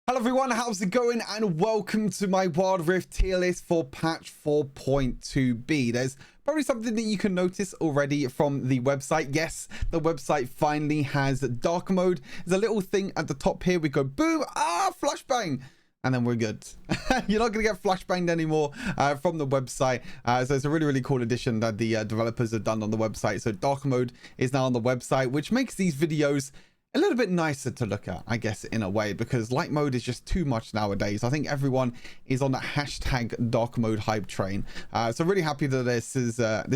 Hello everyone, how's it going? And welcome to my Wild Rift tier list for patch 4.2b. There's probably something that you can notice already from the website. Yes, the website finally has dark mode. There's a little thing at the top here. We go boom, flashbang, and then we're good. You're not going to get flashbanged anymore from the website. So it's a really cool addition that the developers have done on the website. So dark mode is now on the website, which makes these videos a little bit nicer to look at, I guess, in a way, because light mode is just too much nowadays. I think everyone is on that hashtag dark mode hype train. So really happy that this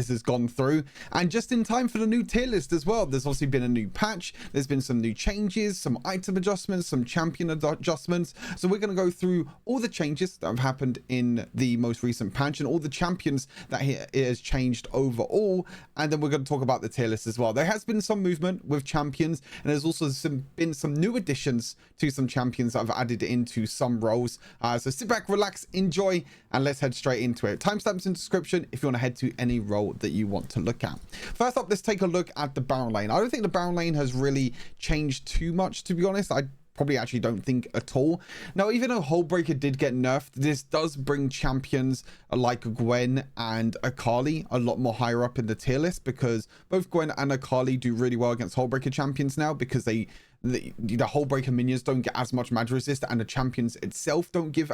has gone through, and just in time for the new tier list as well. There's obviously been a new patch. There's been some new changes, some item adjustments, some champion adjustments. So we're going to go through all the changes that have happened in the most recent patch and all the champions that it has changed overall. And then we're going to talk about the tier list as well. There has been some movement with champions, and there's also been some new additions to some champions that I've added into some roles. So sit back, relax, enjoy, and let's head straight into it. Timestamps in the description if you want to head to any role that you want to look at. First up, let's take a look at the Baron lane. I don't think the Baron lane has really changed too much, to be honest. I probably actually don't think at all. Now, even though Hullbreaker did get nerfed, this does bring champions like Gwen and Akali a lot more higher up in the tier list, because both Gwen and Akali do really well against Hullbreaker champions now, because the Hullbreaker minions don't get as much magic resist, and the champions itself don't give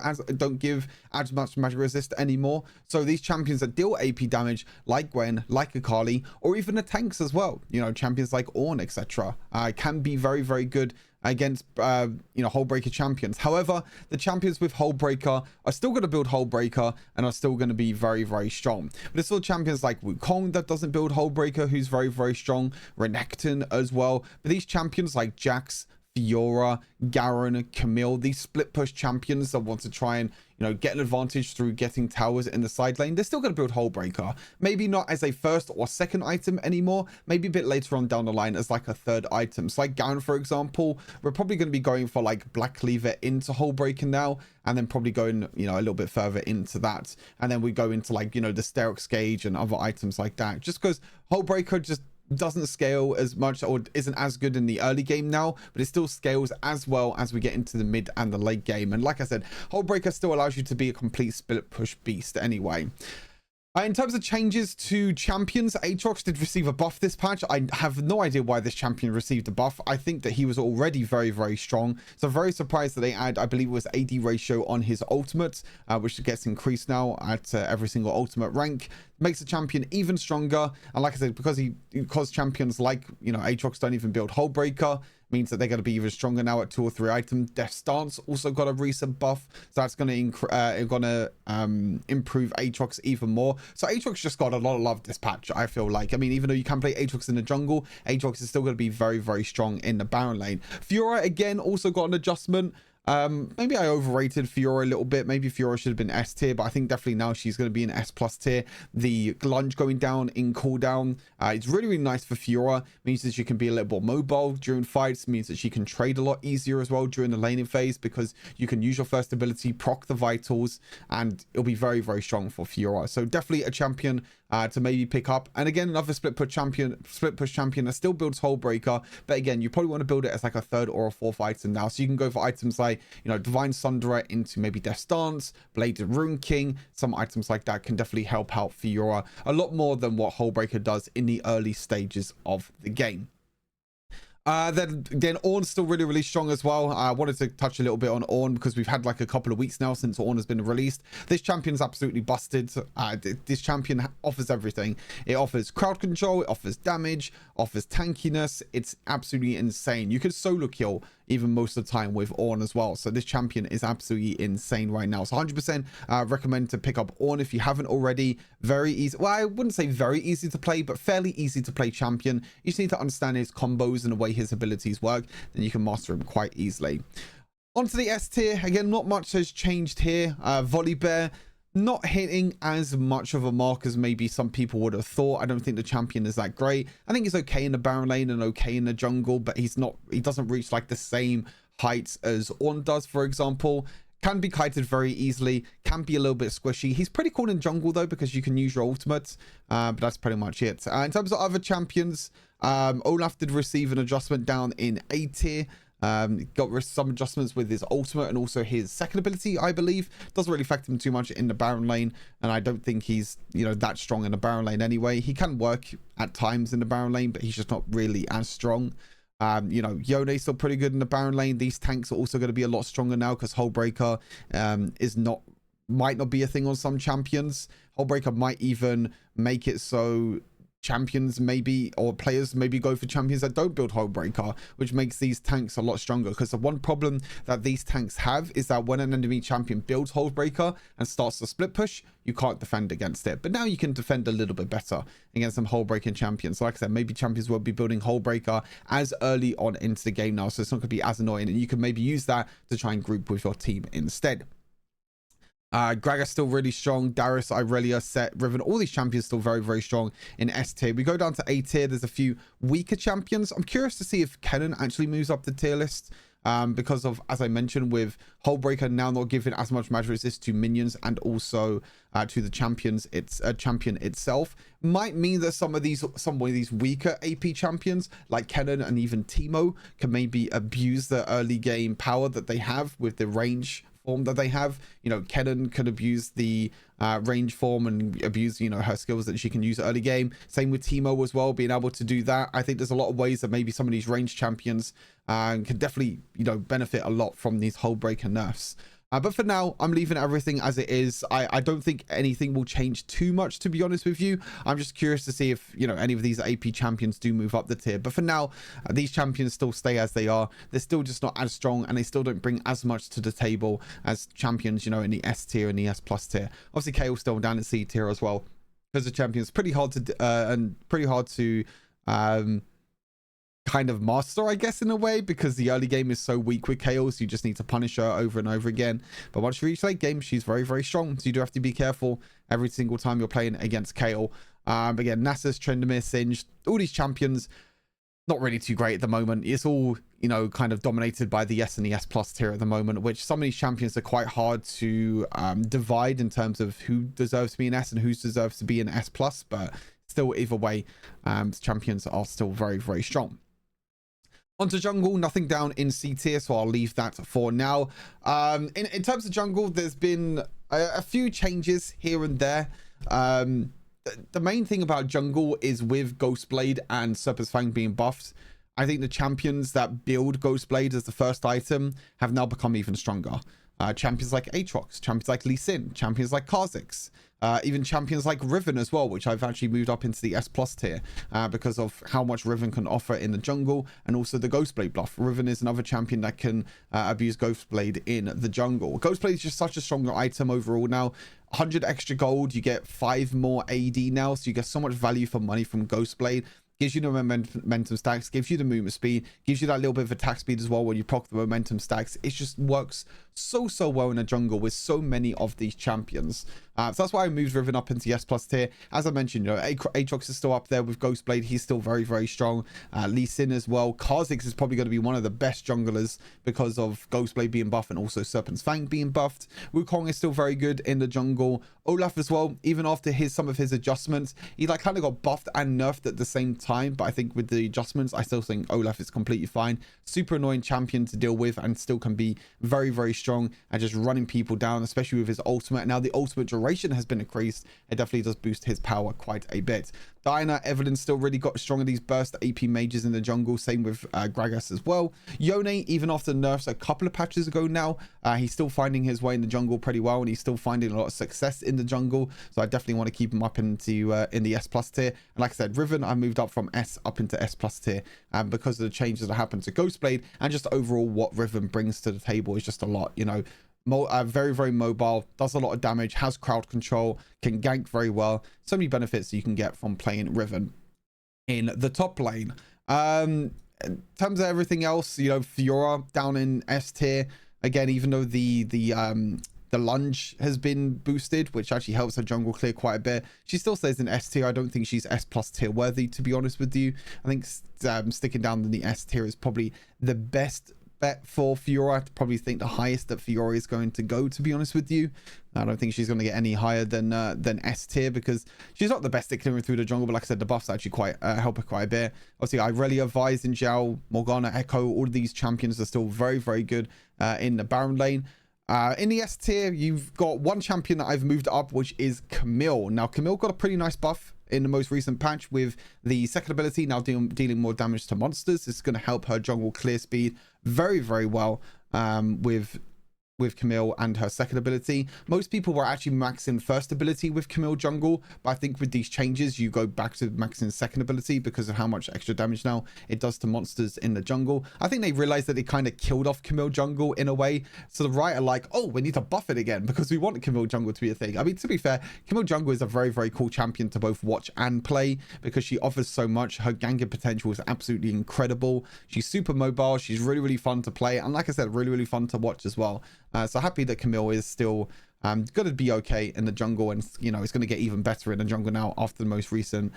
as much magic resist anymore. So these champions that deal AP damage, like Gwen, like Akali, or even the tanks as well, you know, champions like Ornn, etc., can be very good against Hullbreaker champions. However, the champions with Hullbreaker are still going to build Hullbreaker and are still going to be very strong. But there's still champions like Wukong that doesn't build Hullbreaker, who's very strong. Renekton as well. But these champions like Jax, Fiora, Garen, Camille, these split push champions that want to try and, you know, get an advantage through getting towers in the side lane, they're still going to build Hullbreaker. Maybe not as a first or second item anymore, maybe a bit later on down the line as like a third item. So like Garen, for example, we're probably going to be going for like Black Cleaver into Hullbreaker now, and then probably going, you know, a little bit further into that. And then we go into like, you know, the Sterox Gauge and other items like that, just because Hullbreaker just doesn't scale as much, or isn't as good in the early game now, but it still scales as well as we get into the mid and the late game. And like I said, Hullbreaker still allows you to be a complete split push beast anyway. In terms of changes to champions, Aatrox did receive a buff this patch. I have no idea why this champion received a buff. I think that he was already very strong. So very surprised that they add, I believe it was AD ratio on his ultimate, which gets increased now at every single ultimate rank. Makes the champion even stronger. And like I said, because champions like, you know, Aatrox don't even build Hullbreaker, means that they're going to be even stronger now at 2 or 3 items. Death Stance also got a recent buff, so that's going to improve Aatrox even more. So Aatrox just got a lot of love this patch, I feel like. I mean, even though you can play Aatrox in the jungle, Aatrox is still going to be very strong in the Baron lane. Fiora again also got an adjustment. Maybe I overrated Fiora a little bit. Maybe Fiora should have been S tier, but I think definitely now she's going to be an S+ tier. The lunge going down in cooldown, it's really nice for Fiora. Means that she can be a little more mobile during fights. Means that she can trade a lot easier as well during the laning phase, because you can use your first ability, proc the vitals, and it'll be very strong for Fiora. So definitely a champion to maybe pick up. And again, another split push champion that still builds Hullbreaker, but again, you probably want to build it as like a 3rd or a 4th item now. So you can go for items like, you know, Divine Sunderer into maybe Death Stance, Bladed Rune King. Some items like that can definitely help out Fiora a lot more than what Hullbreaker does in the early stages of the game. Then Ornn's still really strong as well. I wanted to touch a little bit on Ornn, because we've had like a couple of weeks now since Ornn has been released. This champion's absolutely busted. This champion offers everything. It offers crowd control, it offers damage, offers tankiness. It's absolutely insane. You could solo kill even most of the time with Ornn as well. So this champion is absolutely insane right now. So 100% recommend to pick up Ornn if you haven't already. Very easy. Well, I wouldn't say very easy to play, but fairly easy to play champion. You just need to understand his combos and the way his abilities work, then you can master him quite easily. Onto the S tier. Again, not much has changed here. Volibear not hitting as much of a mark as maybe some people would have thought. I don't think the champion is that great. I think he's okay in the Baron lane and okay in the jungle, but he doesn't reach like the same heights as Ornn does, for example. Can be kited very easily, can be a little bit squishy. He's pretty cool in jungle though, because you can use your ultimate, but that's pretty much it. In terms of other champions, Olaf did receive an adjustment down in A tier. Got some adjustments with his ultimate and also his second ability, I believe. Doesn't really affect him too much in the Baron lane, and I don't think he's, you know, that strong in the Baron lane anyway. He can work at times in the Baron lane, but he's just not really as strong. You know, Yone's still pretty good in the Baron lane. These tanks are also going to be a lot stronger now because Hullbreaker might not be a thing on some champions. Hullbreaker might even make it so champions maybe, or players maybe, go for champions that don't build Hullbreaker, which makes these tanks a lot stronger. Because the one problem that these tanks have is that when an enemy champion builds Hullbreaker and starts the split push, you can't defend against it. But now you can defend a little bit better against some Hullbreaking champions. So like I said, maybe champions won't be building Hullbreaker as early on into the game now, so it's not going to be as annoying, and you can maybe use that to try and group with your team instead. Gragas still really strong. Darius, Irelia, Set, Riven, all these champions still very, very strong in S tier. We go down to A tier. There's a few weaker champions. I'm curious to see if Kennen actually moves up the tier list. Because of, as I mentioned, with Hullbreaker now not giving as much magic resist to minions and also to the champions, it's a champion itself, might mean that some of these weaker AP champions like Kennen and even Teemo can maybe abuse the early game power that they have with the range form that they have. You know, Kennen could abuse the range form and abuse, you know, her skills that she can use early game. Same with Teemo as well, being able to do that. I think there's a lot of ways that maybe some of these range champions can definitely, you know, benefit a lot from these Hullbreaker nerfs. But for now, I'm leaving everything as it is. I don't think anything will change too much, to be honest with you. I'm just curious to see if, you know, any of these AP champions do move up the tier. But for now, these champions still stay as they are. They're still just not as strong, and they still don't bring as much to the table as champions, you know, in the S tier and the S plus tier. Obviously, Kael's still down in C tier as well, because the champion's pretty hard to kind of master, I guess, in a way, because the early game is so weak with Kael, so you just need to punish her over and over again. But once you reach late game, she's very, very strong, so you do have to be careful every single time you're playing against Kael. Again, Nasus, Tryndamere, Singed, all these champions, not really too great at the moment. It's all, you know, kind of dominated by the S and the S plus tier at the moment, which some of these champions are quite hard to divide in terms of who deserves to be an S and who deserves to be an S plus. But still, either way, champions are still very, very strong. Onto jungle, nothing down in C tier, so I'll leave that for now. In terms of jungle, there's been a few changes here and there. The main thing about jungle is with Ghostblade and Serpent's Fang being buffed, I think the champions that build Ghostblade as the first item have now become even stronger. Champions like Aatrox, champions like Lee Sin, champions like Kha'Zix, even champions like Riven as well, which I've actually moved up into the S plus tier because of how much Riven can offer in the jungle, and also the Ghostblade buff. Riven is another champion that can abuse Ghostblade in the jungle. Ghostblade is just such a stronger item overall now. 100 extra gold, you get 5 more AD now, so you get so much value for money from Ghostblade. Gives you the momentum stacks, gives you the movement speed, gives you that little bit of attack speed as well when you proc the momentum stacks. It just works so well in a jungle with so many of these champions. So that's why I moved Riven up into the S plus tier. As I mentioned, you know, Aatrox is still up there with Ghostblade. He's still very, very strong. Lee Sin as well. Kha'Zix is probably going to be one of the best junglers because of Ghostblade being buffed and also Serpent's Fang being buffed. Wukong is still very good in the jungle. Olaf as well, even after some of his adjustments, he like kind of got buffed and nerfed at the same time. But I think with the adjustments, I still think Olaf is completely fine. Super annoying champion to deal with, and still can be very, very strong and just running people down, especially with his ultimate. Now the ultimate duration has been increased. It definitely does boost his power quite a bit. Diana, Evelyn still really got strong in these burst AP mages in the jungle. Same with Gragas as well. Yone, even after nerfs a couple of patches ago now, he's still finding his way in the jungle pretty well, and he's still finding a lot of success in the jungle. So I definitely want to keep him up into in the S plus tier. And like I said, Riven, I moved up from S up into S plus tier because of the changes that happened to Ghostblade, and just overall what Riven brings to the table is just a lot, you know. Very, very mobile, does a lot of damage, has crowd control, can gank very well. So many benefits you can get from playing Riven in the top lane. In terms of everything else, you know, Fiora down in S tier again, even though the lunge has been boosted, which actually helps her jungle clear quite a bit. She still stays in S tier. I don't think she's S plus tier worthy, to be honest with you. I think sticking down in the S tier is probably the best bet for Fiora. I probably think the highest that Fiora is going to go, to be honest with you. I don't think she's going to get any higher than S tier, because she's not the best at clearing through the jungle, but like I said, the buffs actually quite help her quite a bit. Obviously, Irelia, Vi, Zinjao, Morgana, Echo, all of these champions are still very, very good in the Baron lane. In the S tier, you've got one champion that I've moved up, which is Camille. Now, Camille got a pretty nice buff in the most recent patch with the second ability now dealing more damage to monsters. This is going to help her jungle clear speed very, very well with Camille and her second ability. Most people were actually maxing first ability with Camille jungle, but I think with these changes you go back to maxing second ability because of how much extra damage now it does to monsters in the jungle. I think they realized that they kind of killed off Camille jungle in a way, so the Riot are like, oh, we need to buff it again because we want Camille jungle to be a thing. I mean, to be fair, Camille jungle is a very, very cool champion to both watch and play because she offers so much. Her ganking potential is absolutely incredible. She's super mobile, she's really, really fun to play, and like I said, really, really fun to watch as well. So happy that Camille is still going to be okay in the jungle, and you know, it's going to get even better in the jungle now after the most recent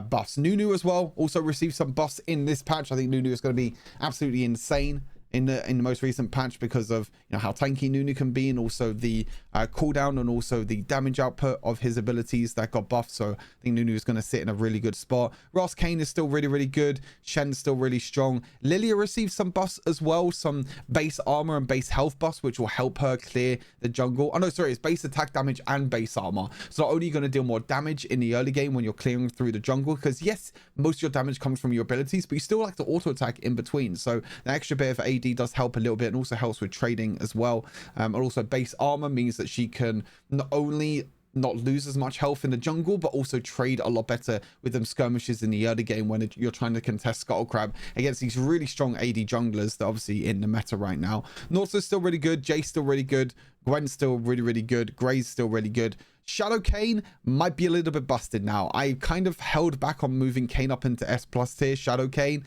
buffs. Nunu as well also received some buffs in this patch. I think Nunu is going to be absolutely insane in the most recent patch because of, you know, how tanky Nunu can be, and also the cooldown and also the damage output of his abilities that got buffed. So I think Nunu is going to sit in a really good spot. Ross Kane is still really, really good. Shen's still really strong. Lilia received some buffs as well, some base armor and base health buffs, which will help her clear the jungle. Oh no, sorry, it's base attack damage and base armor. So not only are you going to deal more damage in the early game when you're clearing through the jungle, because yes, most of your damage comes from your abilities, but you still like to auto attack in between. So the extra bit of AD does help a little bit, and also helps with trading as well. And also base armor means that she can not only not lose as much health in the jungle, but also trade a lot better with them skirmishes in the early game when you're trying to contest Scuttle Crab against these really strong AD junglers that are obviously in the meta right now. Norsa's still really good, Jay's still really good, Gwen's still really, really good, Gray's still really good. Shadow Kane might be a little bit busted now. I kind of held back on moving Kane up into S+ tier, Shadow Kane,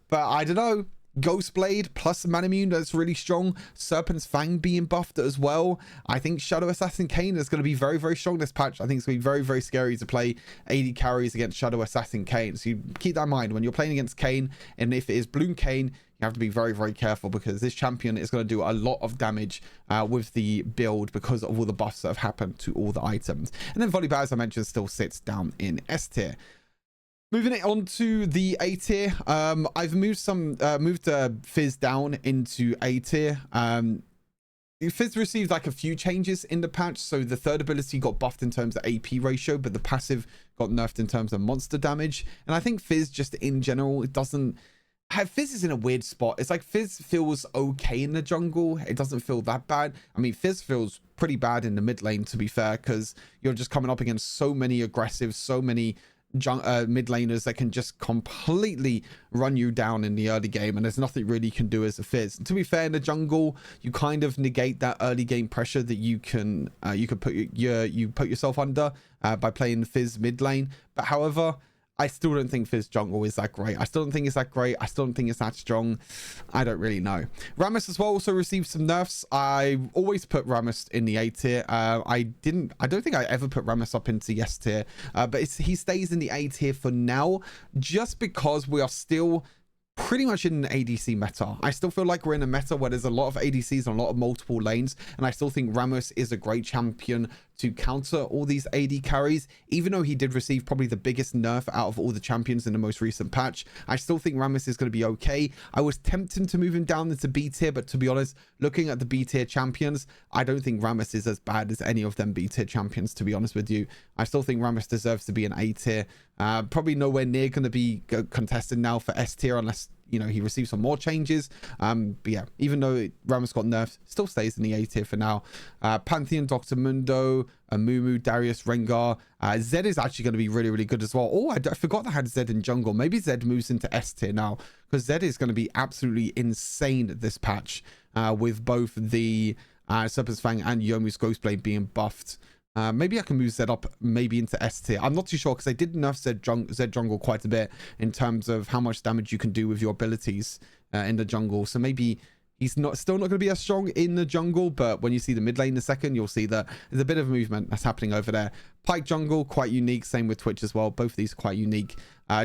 but I don't know. Ghostblade plus Manamune, that's really strong. Serpent's Fang being buffed as well. I think Shadow Assassin Kane is going to be very, very strong this patch. I think it's going to be very, very scary to play AD carries against Shadow Assassin Kane. So you keep that in mind when you're playing against Kane, and if it is Bloom Kane, you have to be very, very careful because this champion is going to do a lot of damage with the build because of all the buffs that have happened to all the items. And then Volibear, as I mentioned, still sits down in S tier. Moving it on to the A tier, I've moved Fizz down into A tier. Fizz received like a few changes in the patch. So the third ability got buffed in terms of AP ratio, but the passive got nerfed in terms of monster damage. And I think Fizz just in general, it doesn't have, Fizz is in a weird spot. It's like Fizz feels okay in the jungle. It doesn't feel that bad. I mean, Fizz feels pretty bad in the mid lane, to be fair, because you're just coming up against so many aggressive, so many mid laners that can just completely run you down in the early game, and there's nothing really you can do as a Fizz. And to be fair, in the jungle you kind of negate that early game pressure that you can put yourself under by playing Fizz mid lane. But however, I still don't think Fizz jungle is that great. I still don't think it's that great. I still don't think it's that strong. I don't really know. Rammus as well also received some nerfs. I always put Rammus in the A tier. I don't think I ever put Rammus up into the S tier, but he stays in the A tier for now, just because we are still pretty much in an ADC meta. I still feel like we're in a meta where there's a lot of ADCs and a lot of multiple lanes, and I still think Rammus is a great champion to counter all these AD carries. Even though he did receive probably the biggest nerf out of all the champions in the most recent patch, I still think Rammus is going to be okay. I was tempted to move him down into B tier, but to be honest, looking at the B tier champions, I don't think Rammus is as bad as any of them B tier champions, to be honest with you. I still think Rammus deserves to be an A tier. Probably nowhere near going to be contested now for S tier unless, you know, he receives some more changes. But yeah, even though Rammus got nerfed, still stays in the A tier for now. Pantheon, Dr. Mundo, Amumu, Darius, Rengar. Zed is actually going to be really, really good as well. Oh, I forgot I had Zed in jungle. Maybe Zed moves into S tier now, because Zed is going to be absolutely insane this patch with both the Serpent's Fang and Yomu's Ghostblade being buffed. Maybe I can move Zed up maybe into S tier. I'm not too sure because they did nerf Zed jungle quite a bit in terms of how much damage you can do with your abilities in the jungle. So maybe He's still not going to be as strong in the jungle, but when you see the mid lane in a second, you'll see that there's a bit of movement that's happening over there. Pyke jungle, quite unique. Same with Twitch as well. Both of these are quite unique.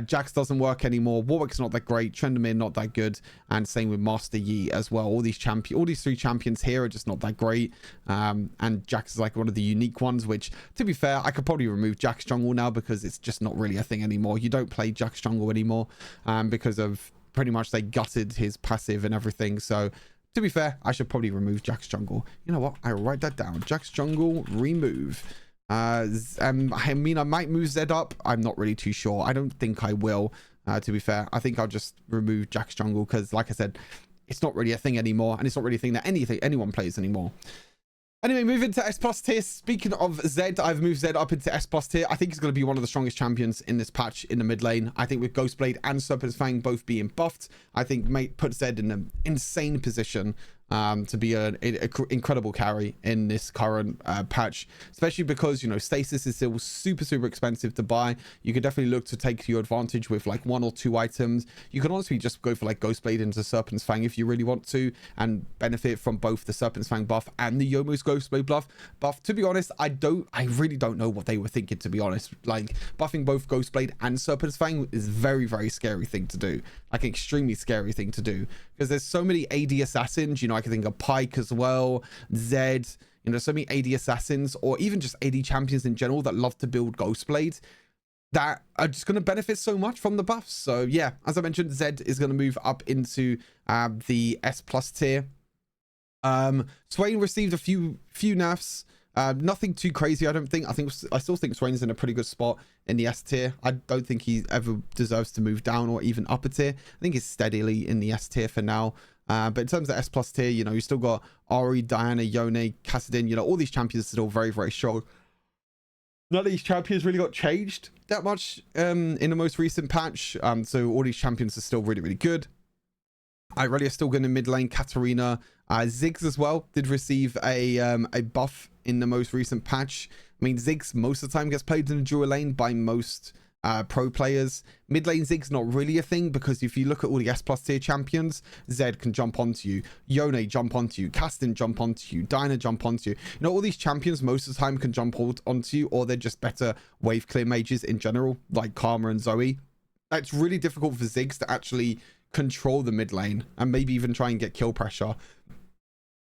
Jax doesn't work anymore. Warwick's not that great. Tryndamere not that good. And same with Master Yi as well. All these three champions here are just not that great. And Jax is like one of the unique ones, which, to be fair, I could probably remove Jax jungle now because it's just not really a thing anymore. You don't play Jax jungle anymore because of pretty much they gutted his passive and everything. So to be fair, I should probably remove Jax jungle. You know what? I'll write that down. Jax jungle, remove. I mean, I might move Zed up. I'm not really too sure. I don't think I will, to be fair. I think I'll just remove Jax jungle because, like I said, it's not really a thing anymore, and it's not really a thing that anyone plays anymore. Anyway, moving to S plus tier. Speaking of Zed, I've moved Zed up into S plus tier. I think he's going to be one of the strongest champions in this patch in the mid lane. I think with Ghostblade and Serpent's Fang both being buffed, I think put Zed in an insane position to be an incredible carry in this current patch, especially because, you know, stasis is still super expensive to buy. You could definitely look to take your advantage with like 1 or 2 items. You could honestly just go for like Ghostblade into Serpent's Fang if you really want to, and benefit from both the Serpent's Fang buff and the Youmuu's Ghostblade buff. To be honest, I really don't know what they were thinking, to be honest. Like, buffing both Ghostblade and Serpent's Fang is very scary thing to do, like an extremely scary thing to do, because there's so many AD assassins. You know, I can think of Pyke as well, Zed, you know, so many AD assassins, or even just AD champions in general that love to build Ghostblade, that are just going to benefit so much from the buffs. So yeah, as I mentioned, Zed is going to move up into the S plus tier. Swain received a few nerfs. Nothing too crazy, I don't think. I still think Swain's in a pretty good spot in the S tier. I don't think he ever deserves to move down or even up a tier. I think he's steadily in the S tier for now. But in terms of S plus tier, you know, you still got Ori, Diana, Yone, Kassadin. You know, all these champions are still very strong. None of these champions really got changed that much in the most recent patch. So all these champions are still really good. Irelia still going to mid lane. Katarina, Ziggs as well did receive a buff in the most recent patch. I mean, Ziggs most of the time gets played in the dual lane by most pro players. Mid lane Ziggs not really a thing, because if you look at all the S plus tier champions, Zed can jump onto you, Yone jump onto you, Kassadin jump onto you, Dinah jump onto you. You know, all these champions most of the time can jump onto you, or they're just better wave clear mages in general, like Karma and Zoe. It's really difficult for Ziggs to actually control the mid lane and maybe even try and get kill pressure,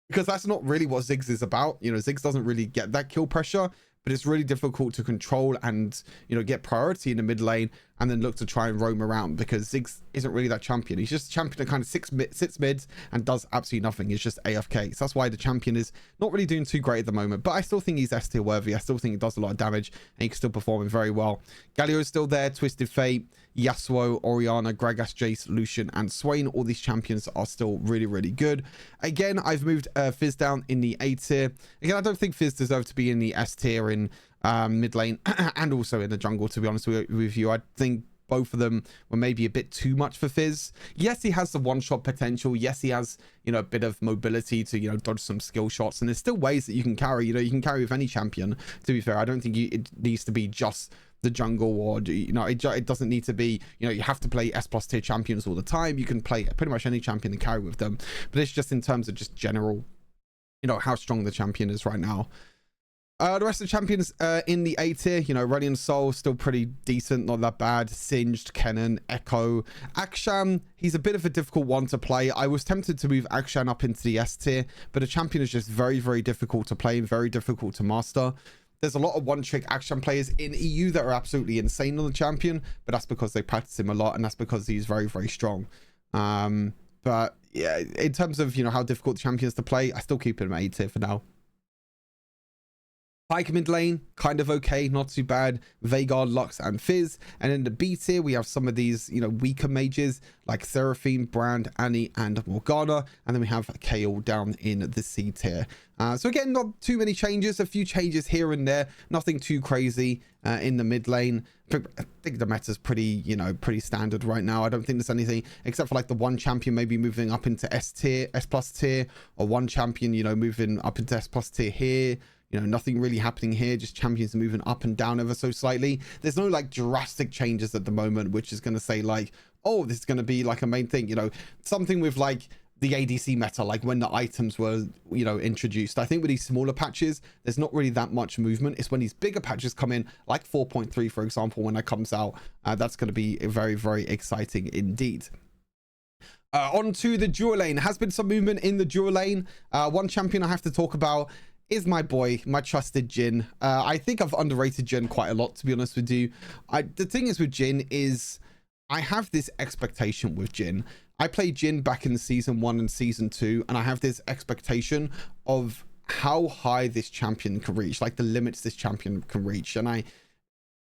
because that's not really what Ziggs is about. You know, Ziggs doesn't really get that kill pressure, but it's really difficult to control and, you know, get priority in the mid lane and then look to try and roam around, because Ziggs isn't really that champion. He's just a champion that kind of sits mids and does absolutely nothing. He's just AFK. So that's why the champion is not really doing too great at the moment, but I still think he's S tier worthy. I still think he does a lot of damage and he can still perform very well. Galio is still there, Twisted Fate, Yasuo, Orianna, Gragas, Jace, Lucian, and Swain. All these champions are still really good. Again, I've moved Fizz down in the A tier. Again, I don't think Fizz deserves to be in the S tier in mid lane and also in the jungle, to be honest with you. I think both of them were maybe a bit too much for Fizz. Yes, he has the one-shot potential. Yes, he has, you know, a bit of mobility to, you know, dodge some skill shots, and there's still ways that you can carry. You know, you can carry with any champion, to be fair. I don't think it needs to be just the jungle, or, you know, it doesn't need to be, you know, you have to play S plus tier champions all the time. You can play pretty much any champion and carry with them, but it's just in terms of just general, you know, how strong the champion is right now. The rest of the champions in the A tier, you know, Radiant Soul still pretty decent, not that bad. Singed, Kennen, Echo, Akshan, he's a bit of a difficult one to play. I was tempted to move Akshan up into the S tier, but the champion is just very difficult to play and very difficult to master. There's a lot of one-trick Akshan players in EU that are absolutely insane on the champion, but that's because they practice him a lot, and that's because he's very strong. But yeah, in terms of, you know, how difficult the champion is to play, I still keep him at A tier for now. Pyke mid lane, kind of okay, not too bad. Veigar, Lux, and Fizz. And in the B tier, we have some of these, you know, weaker mages like Seraphine, Brand, Annie, and Morgana. And then we have Kayle down in the C tier. So again, not too many changes, a few changes here and there, nothing too crazy in the mid lane. I think the meta's pretty, you know, pretty standard right now. I don't think there's anything except for like the one champion maybe moving up into S tier, S plus tier, or one champion, you know, moving up into S plus tier here. You know, nothing really happening here, just champions moving up and down ever so slightly. There's no like drastic changes at the moment, which is going to say like, oh, this is going to be like a main thing, you know, something with like the ADC meta, like when the items were, you know, introduced. I think with these smaller patches, there's not really that much movement. It's when these bigger patches come in, like 4.3, for example, when that comes out, that's going to be very, very exciting indeed. On to the dual lane. Has been some movement in the dual lane. One champion I have to talk about is my boy, my trusted Jhin. I think I've underrated Jhin quite a lot, to be honest with you. The thing is with Jhin is I have this expectation with Jhin. I played Jhin back in season 1 and season 2, and I have this expectation of how high this champion can reach, like the limits this champion can reach, and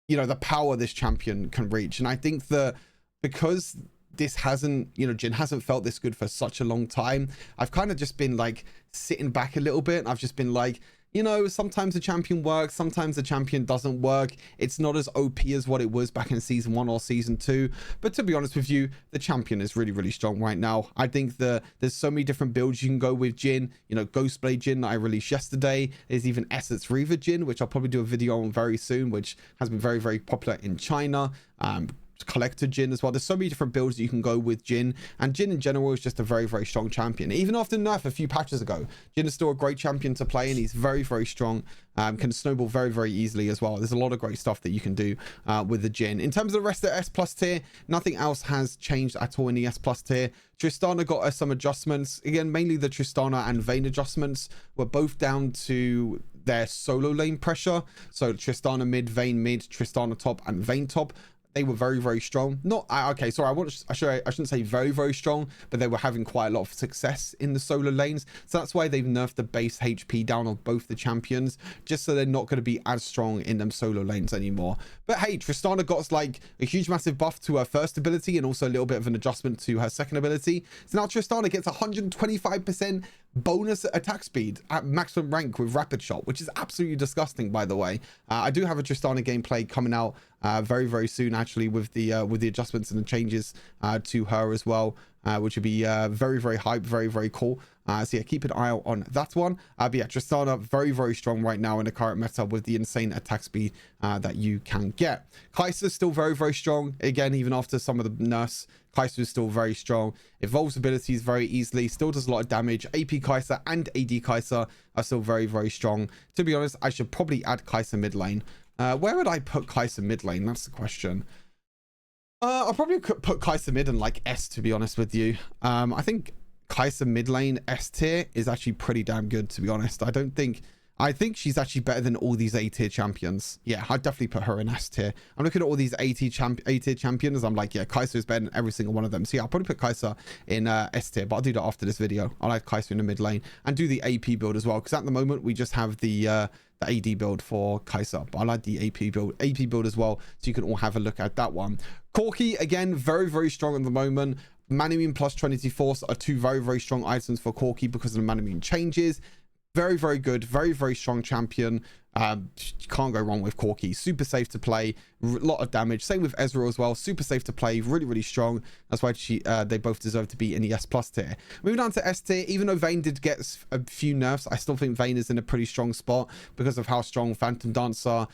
you know, the power this champion can reach. And I think that because this hasn't, you know, Jhin hasn't felt this good for such a long time, I've kind of just been like sitting back a little bit. I've just been like, you know, sometimes the champion works, sometimes the champion doesn't work. It's not as OP as what it was back in season 1 or season 2. But to be honest with you, the champion is really, really strong right now. I think there's so many different builds you can go with Jhin. You know, Ghostblade Jhin that I released yesterday. There's even Essence Reaver Jhin, which I'll probably do a video on very soon, which has been very, very popular in China. Collector Jhin as well. There's so many different builds that you can go with Jhin, and Jhin in general is just a very, very strong champion. Even after nerf a few patches ago, Jhin is still a great champion to play, and he's very, very strong. Can snowball very, very easily as well. There's a lot of great stuff that you can do with the Jhin. In terms of the rest of the S plus tier, nothing else has changed at all in the S plus tier. Tristana got some adjustments. Again, mainly the Tristana and Vayne adjustments were both down to their solo lane pressure. So Tristana mid, Vayne mid, Tristana top, and Vayne top. They were very, very strong. Not okay, sorry, I shouldn't say very, very strong, but they were having quite a lot of success in the solo lanes. So that's why they've nerfed the base HP down on both the champions, just so they're not going to be as strong in them solo lanes anymore. But hey, Tristana got like a huge massive buff to her first ability, and also a little bit of an adjustment to her second ability. So now Tristana gets 125% bonus attack speed at maximum rank with rapid shot, which is absolutely disgusting, by the way. I do have a Tristana gameplay coming out very, very soon, actually, with the adjustments and the changes to her as well, which would be very, very hype, very, very cool. So yeah, keep an eye out on that one. But yeah, Tristana very, very strong right now in the current meta with the insane attack speed that you can get. Kai'Sa is still very, very strong. Again, even after some of the nerfs, Kai'Sa is still very strong. Evolves abilities very easily. Still does a lot of damage. AP Kai'Sa and AD Kai'Sa are still very, very strong. To be honest, I should probably add Kai'Sa mid lane. Where would I put Kai'Sa mid lane? That's the question. I'll probably put Kai'Sa mid and like S, to be honest with you. I think Kai'Sa mid lane S tier is actually pretty damn good, to be honest. I think she's actually better than all these A tier champions. Yeah, I'd definitely put her in S tier. I'm looking at all these A tier champions. I'm like, yeah, Kai'Sa is better than every single one of them. So yeah, I'll probably put Kai'Sa in S tier, but I'll do that after this video. I'll add Kai'Sa in the mid lane and do the AP build as well, because at the moment we just have the AD build for Kai'Sa, but I'll add the AP build as well, so you can all have a look at that one. Corki, again, very, very strong at the moment. Manamune plus Trinity Force are two very, very strong items for Corki because of the Manamune changes. Very, very good, very, very strong champion. Can't go wrong with Corki. Super safe to play, a lot of damage. Same with Ezreal as well. Super safe to play, really, really strong. That's why they both deserve to be in the S plus tier. Moving on to S tier, even though Vayne did get a few nerfs, I still think Vayne is in a pretty strong spot because of how strong Phantom Dancer,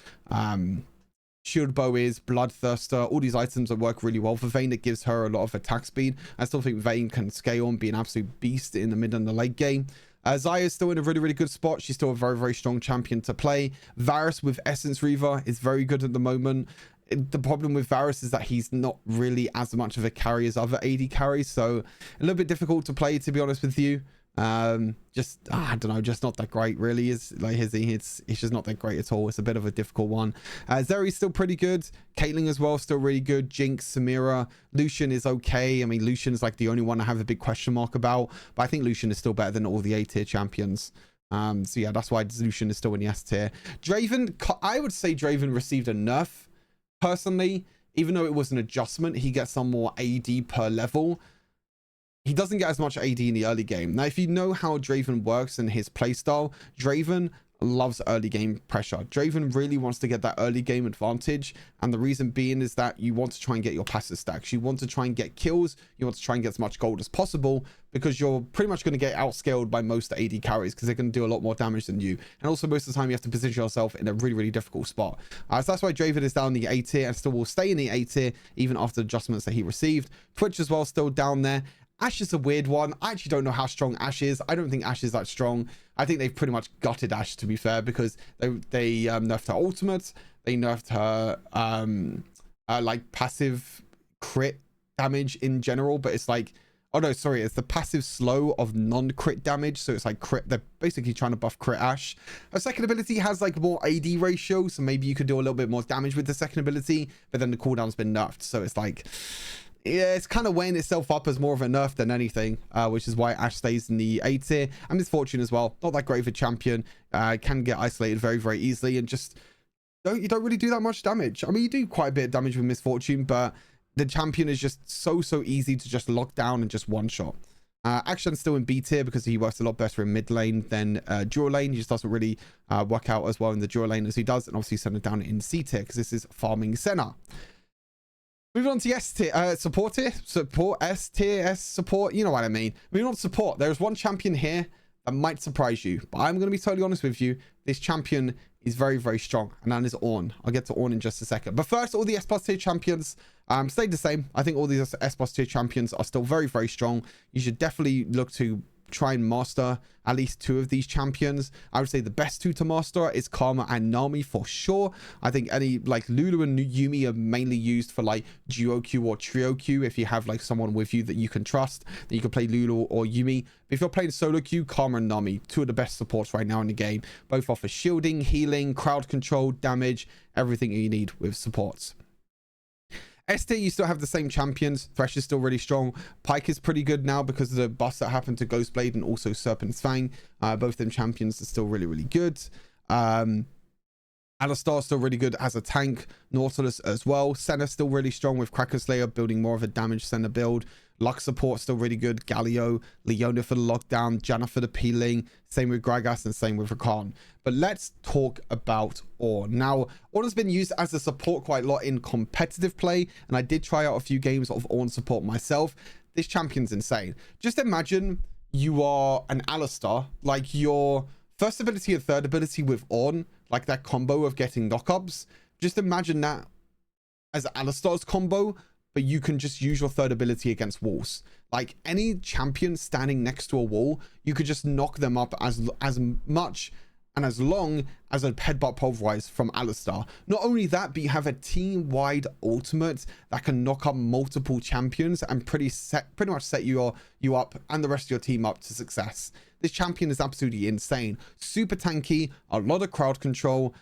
Shield Bow is, Bloodthirster, all these items that work really well for Vayne. It gives her a lot of attack speed. I still think Vayne can scale and be an absolute beast in the mid and the late game. Xayah is still in a really, really good spot. She's still a very, very strong champion to play. Varus with Essence Reaver is very good at the moment. The problem with Varus is that he's not really as much of a carry as other AD carries, so a little bit difficult to play, to be honest with you. I don't know, just not that great, really. It's just not that great at all. It's a bit of a difficult one. Zeri's still pretty good. Caitlyn as well, still really good. Jinx, Samira, Lucian is okay. I mean, Lucian is like the only one I have a big question mark about, but I think Lucian is still better than all the A tier champions. So yeah, that's why Lucian is still in the S tier. Draven, I would say Draven received a nerf personally, even though it was an adjustment. He gets some more AD per level. He doesn't get as much AD in the early game. Now, if you know how Draven works and his playstyle, Draven loves early game pressure. Draven really wants to get that early game advantage, and the reason being is that you want to try and get your passive stacks. You want to try and get kills. You want to try and get as much gold as possible, because you're pretty much going to get outscaled by most AD carries because they're going to do a lot more damage than you. And also most of the time you have to position yourself in a really, really difficult spot. So that's why Draven is down in the A tier and still will stay in the A tier even after the adjustments that he received. Twitch as well, still down there. Ash is a weird one. I actually don't know how strong Ash is. I don't think Ash is that strong. I think they've pretty much gutted Ash, to be fair, because they nerfed her ultimate. They nerfed her like passive crit damage in general, but it's like, oh no, sorry, it's the passive slow of non-crit damage. So it's like crit. They're basically trying to buff crit Ash. Her second ability has like more AD ratio, so maybe you could do a little bit more damage with the second ability, but then the cooldown's been nerfed. So it's like, yeah, it's kind of weighing itself up as more of a nerf than anything, which is why Ash stays in the A tier. And Misfortune as well, not that great of a champion, can get isolated very, very easily, and just you don't really do that much damage. I mean, you do quite a bit of damage with Misfortune, but the champion is just so easy to just lock down and just one shot. Action's still in B tier because he works a lot better in mid lane than dual lane. He just doesn't really work out as well in the dual lane as he does, and obviously Senna down in C tier because this is farming Senna. Moving on to S tier, support tier, support, S tier, S support, you know what I mean. Moving on to support, there's one champion here that might surprise you, but I'm going to be totally honest with you. This champion is very, very strong, and that is Ornn. I'll get to Ornn in just a second. But first, all the S+ tier champions stayed the same. I think all these S+ tier champions are still very, very strong. You should definitely look to try and master at least 2 of these champions. I would say the best 2 to master is Karma and Nami for sure. I think any like Lulu and Yumi are mainly used for like duo queue or trio queue. If you have like someone with you that you can trust, then you can play Lulu or Yumi. But if you're playing solo queue, Karma and Nami, 2 of the best supports right now in the game. Both offer shielding, healing, crowd control, damage, everything you need with supports. S tier, you still have the same champions. Thresh is still really strong. Pyke is pretty good now because of the buffs that happened to Ghostblade and also Serpent's Fang. Both them champions are still really, really good. Alistar still really good as a tank. Nautilus as well. Senna still really strong with Cracker Slayer building more of a damage Senna build. Lux support still really good. Galio, Leona for the lockdown, Janna for the peeling. Same with Gragas and same with Rakan. But let's talk about Ornn. Now, Ornn has been used as a support quite a lot in competitive play, and I did try out a few games of Ornn support myself. This champion's insane. Just imagine you are an Alistar, like your first ability and third ability with Ornn, like that combo of getting knockups. Just imagine that as Alistar's combo, but you can just use your third ability against walls. Like any champion standing next to a wall, you could just knock them up as much and as long as a headbutt pulverize from Alistar. Not only that, but you have a team-wide ultimate that can knock up multiple champions and pretty much set you up and the rest of your team up to success. This champion is absolutely insane. Super tanky, a lot of crowd control,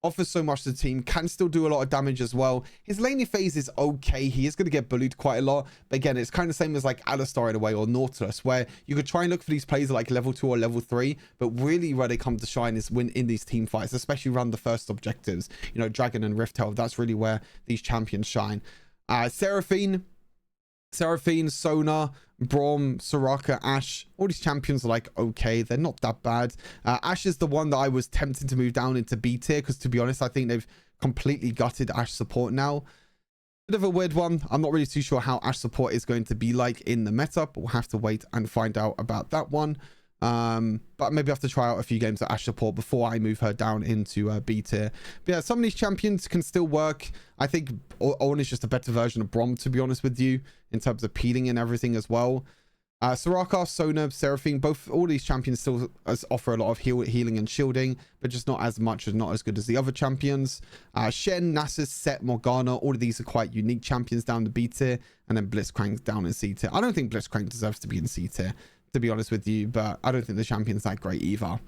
offers so much to the team, can still do a lot of damage as well. His laning phase is okay. He is going to get bullied quite a lot. But again, it's kind of the same as like Alistar in a way, or Nautilus, where you could try and look for these plays like level 2 or level 3. But really where they come to shine is when in these team fights, especially around the first objectives. You know, Dragon and Riftel, that's really where these champions shine. Seraphine, Sona, Braum, Soraka, Ashe, all these champions are like okay, they're not that bad. Ashe is the one that I was tempted to move down into B tier because, to be honest, I think they've completely gutted Ashe support now. Bit of a weird one. I'm not really too sure how Ashe support is going to be like in the meta, but we'll have to wait and find out about that one. But maybe I have to try out a few games of Ashe support before I move her down into B tier. But yeah, some of these champions can still work. I think Ornn is just a better version of Braum, to be honest with you, in terms of peeling and everything as well. Soraka, Sona, Seraphine, all these champions still offer a lot of healing and shielding, but just not as much, not as good as the other champions. Shen, Nasus, Set, Morgana, all of these are quite unique champions down the B tier, and then Blitzcrank down in C tier. I don't think Blitzcrank deserves to be in C tier, to be honest with you, but I don't think the champion's that great either.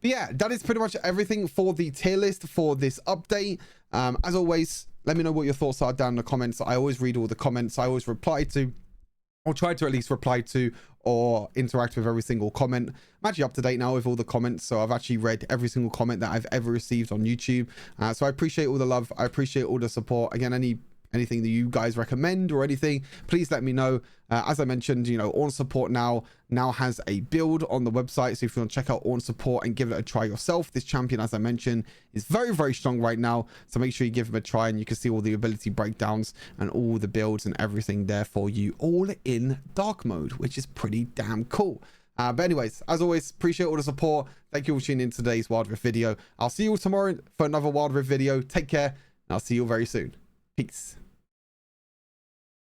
But yeah, that is pretty much everything for the tier list for this update. As always, let me know what your thoughts are down in the comments. I always read all the comments. I always reply to, or try to at least reply to or interact with every single comment. I'm actually up to date now with all the comments, so I've actually read every single comment that I've ever received on YouTube. So I appreciate all the love. I appreciate all the support. Again, anything that you guys recommend or anything, please let me know. As I mentioned, you know, Ornn support now has a build on the website, so if you want to check out Ornn support and give it a try yourself, this champion, as I mentioned, is very, very strong right now, so make sure you give him a try, and you can see all the ability breakdowns and all the builds and everything there for you, all in dark mode, which is pretty damn cool. But anyways, as always, appreciate all the support. Thank you for tuning in to today's Wild Rift video. I'll see you all tomorrow for another Wild Rift video. Take care, and I'll see you all very soon. Peace.